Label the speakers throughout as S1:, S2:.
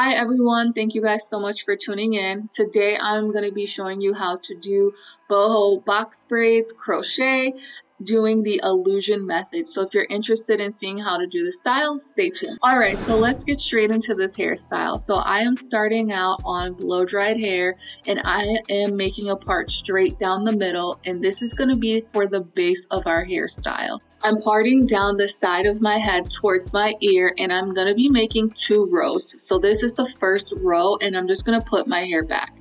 S1: Hi everyone, thank you guys so much for tuning in. Today I'm going to be showing you how to do boho box braids, crochet, doing the illusion method. So if you're interested in seeing how to do the style, stay tuned. Alright, so let's get straight into this hairstyle. So I am starting out on blow dried hair and I am making a part straight down the middle, and this is going to be for the base of our hairstyle. I'm parting down the side of my head towards my ear, and I'm going to be making 2 rows. So this is the first row, and I'm just going to put my hair back.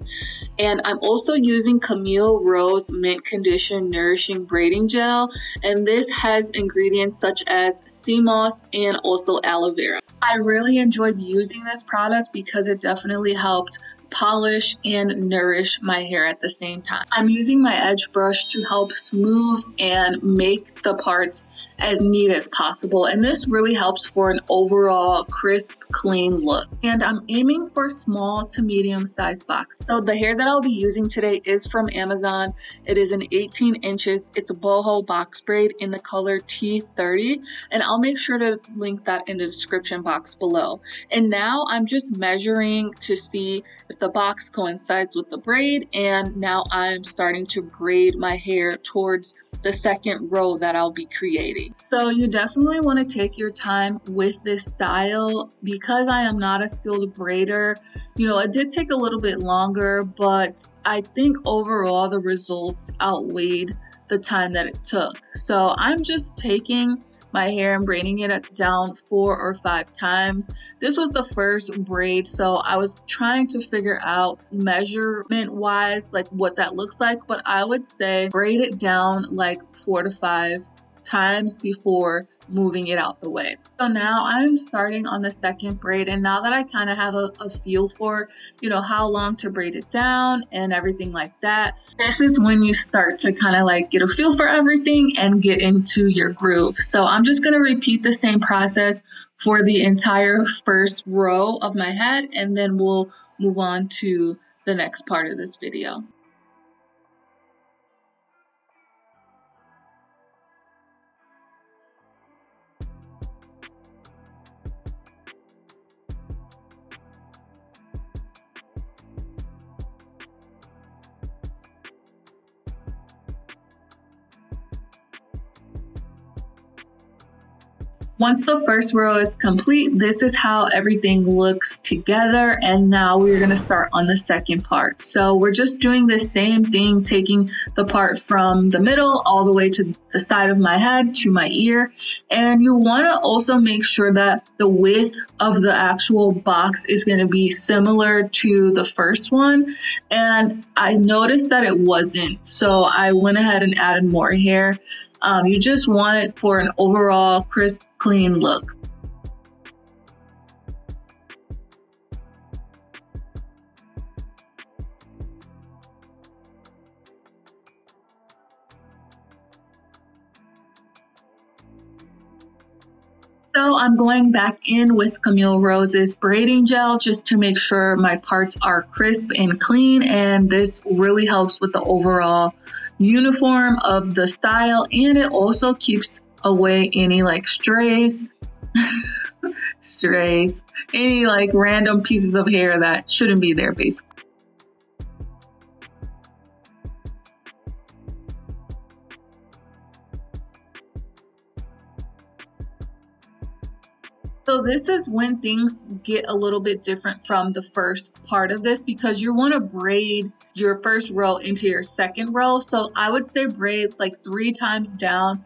S1: And I'm also using Camille Rose Mint Condition Nourishing Braiding Gel, and this has ingredients such as sea moss and also aloe vera. I really enjoyed using this product because it definitely helped polish and nourish my hair at the same time. I'm using my edge brush to help smooth and make the parts as neat as possible, and this really helps for an overall crisp, clean look. And I'm aiming for small to medium sized box. So the hair that I'll be using today is from Amazon. It is an 18 inches. It's a boho box braid in the color T30, and I'll make sure to link that in the description box below. And now I'm just measuring to see if the box coincides with the braid, and now I'm starting to braid my hair towards the second row that I'll be creating. So you definitely want to take your time with this style. Because I am not a skilled braider, it did take a little bit longer, but I think overall the results outweighed the time that it took. So I'm just taking my hair and braiding it down 4 or 5 times. This was the first braid, so I was trying to figure out measurement wise like what that looks like, but I would say braid it down like 4 to 5 times before moving it out the way. So now I'm starting on the second braid, and now that I kind of have a feel for how long to braid it down and everything like that, this is when you start to kind of like get a feel for everything and get into your groove. So I'm just going to repeat the same process for the entire first row of my head, and then we'll move on to the next part of this video. Once the first row is complete, this is how everything looks together, and now we're going to start on the second part. So we're just doing the same thing, taking the part from the middle all the way to the side of my head to my ear, and you want to also make sure that the width of the actual box is going to be similar to the first one, and I noticed that it wasn't, so I went ahead and added more hair. You just want it for an overall crisp, clean look. So I'm going back in with Camille Rose's braiding gel just to make sure my parts are crisp and clean, and this really helps with the overall uniform of the style, and it also keeps away any like strays any like random pieces of hair that shouldn't be there basically. So this is when things get a little bit different from the first part of this, because you want to braid your first row into your second row. So I would say braid like 3 times down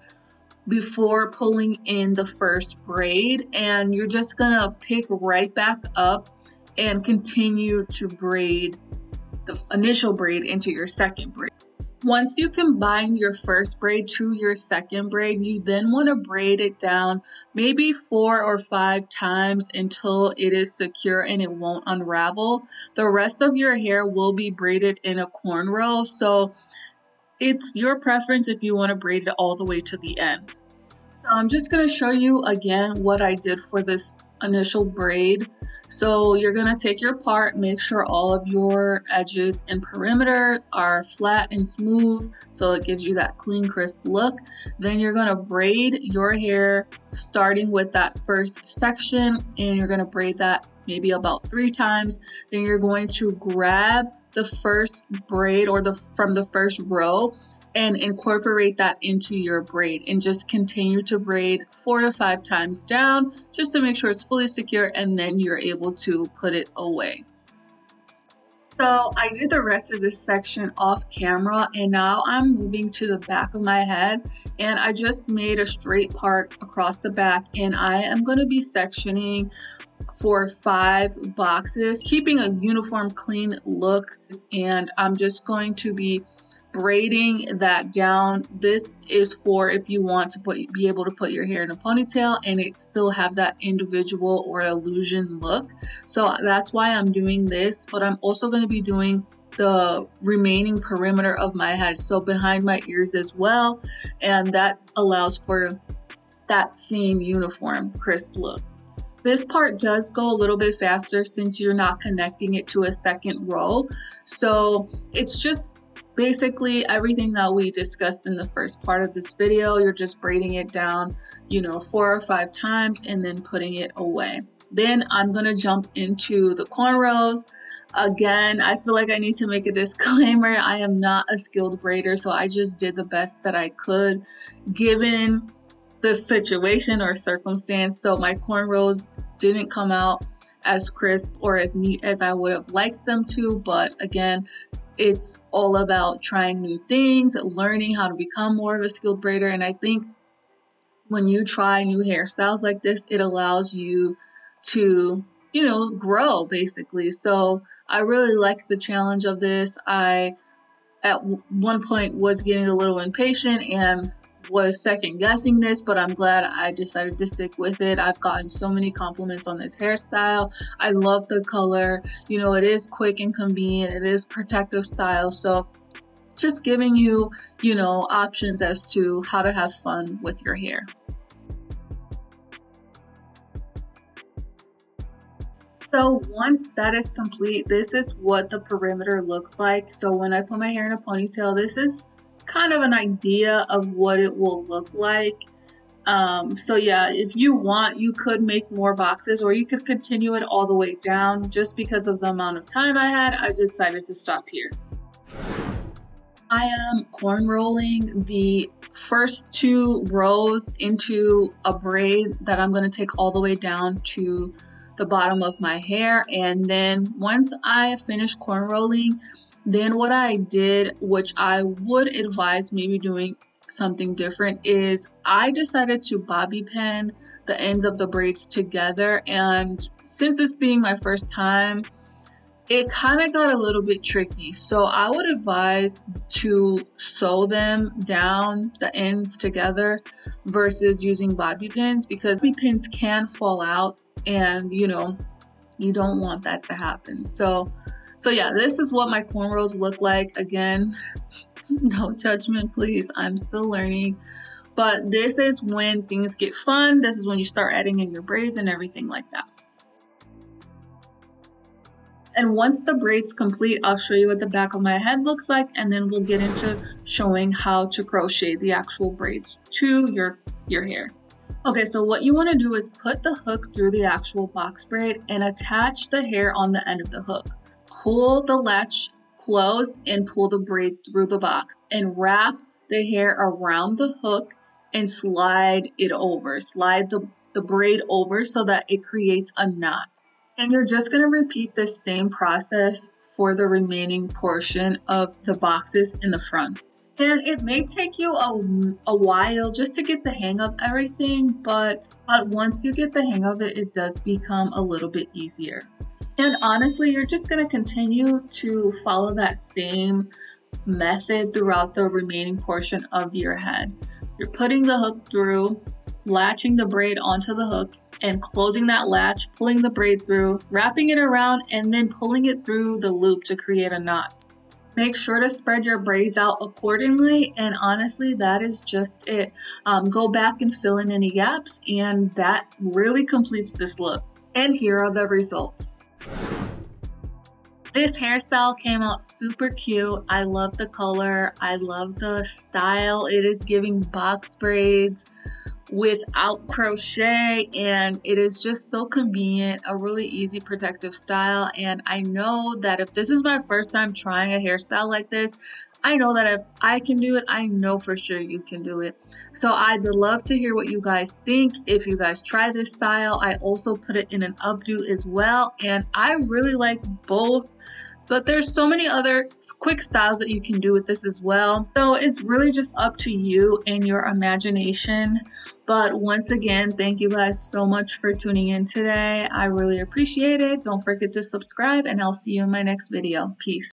S1: before pulling in the first braid, and you're just gonna pick right back up and continue to braid the initial braid into your second braid. Once you combine your first braid to your second braid, you then want to braid it down maybe 4 or 5 times until it is secure and it won't unravel. The rest of your hair will be braided in a cornrow, so it's your preference if you want to braid it all the way to the end. So I'm just going to show you again what I did for this initial braid. So you're going to take your part, make sure all of your edges and perimeter are flat and smooth so it gives you that clean, crisp look. Then you're going to braid your hair starting with that first section, and you're going to braid that maybe about 3 times. Then you're going to grab the first braid or from the first row and incorporate that into your braid, and just continue to braid 4 to 5 times down just to make sure it's fully secure, and then you're able to put it away. So I did the rest of this section off camera, and now I'm moving to the back of my head, and I just made a straight part across the back, and I am going to be sectioning for 5 boxes, keeping a uniform clean look, and I'm just going to be braiding that down. This is for if you want to be able to put your hair in a ponytail and it still have that individual or illusion look. So that's why I'm doing this, but I'm also going to be doing the remaining perimeter of my head, so behind my ears as well, and that allows for that same uniform crisp look. This part does go a little bit faster since you're not connecting it to a second row, so it's just basically everything that we discussed in the first part of this video. You're just braiding it down, 4 or 5 times and then putting it away. Then I'm going to jump into the cornrows. Again, I feel like I need to make a disclaimer. I am not a skilled braider, so I just did the best that I could given the situation or circumstance. So my cornrows didn't come out as crisp or as neat as I would have liked them to, but again, it's all about trying new things, learning how to become more of a skilled braider. And I think when you try new hairstyles like this, it allows you to, grow basically. So I really like the challenge of this. I, at one point, was getting a little impatient and was second guessing this, but I'm glad I decided to stick with it. I've gotten so many compliments on this hairstyle. I love the color. It is quick and convenient. It is protective style. So just giving you, options as to how to have fun with your hair. So once that is complete, this is what the perimeter looks like. So when I put my hair in a ponytail, this is kind of an idea of what it will look like. So yeah, if you want, you could make more boxes, or you could continue it all the way down. Just because of the amount of time I had, I decided to stop here. I am corn rolling the first 2 rows into a braid that I'm going to take all the way down to the bottom of my hair. And then once I finish corn rolling, then what I did, which I would advise maybe doing something different, is I decided to bobby pin the ends of the braids together. And since this being my first time, it kind of got a little bit tricky. So I would advise to sew them down, the ends together, versus using bobby pins, because bobby pins can fall out and you don't want that to happen. So yeah, this is what my cornrows look like. Again, no judgment, please. I'm still learning. But this is when things get fun. This is when you start adding in your braids and everything like that. And once the braid's complete, I'll show you what the back of my head looks like, and then we'll get into showing how to crochet the actual braids to your hair. Okay, so what you want to do is put the hook through the actual box braid and attach the hair on the end of the hook. Pull the latch closed and pull the braid through the box, and wrap the hair around the hook and slide it over. Slide the braid over so that it creates a knot. And you're just going to repeat the same process for the remaining portion of the boxes in the front. And it may take you a while just to get the hang of everything, but once you get the hang of it, it does become a little bit easier. And honestly, you're just going to continue to follow that same method throughout the remaining portion of your head. You're putting the hook through, latching the braid onto the hook, and closing that latch, pulling the braid through, wrapping it around, and then pulling it through the loop to create a knot. Make sure to spread your braids out accordingly, and honestly, that is just it. Go back and fill in any gaps, and that really completes this look. And here are the results. This hairstyle came out super cute. I love the color. I love the style. It is giving box braids without crochet, and it is just so convenient, a really easy protective style. And I know that if this is my first time trying a hairstyle like this, I know that if I can do it, I know for sure you can do it. So I'd love to hear what you guys think. If you guys try this style, I also put it in an updo as well, and I really like both. But there's so many other quick styles that you can do with this as well. So it's really just up to you and your imagination. But once again, thank you guys so much for tuning in today. I really appreciate it. Don't forget to subscribe, and I'll see you in my next video. Peace.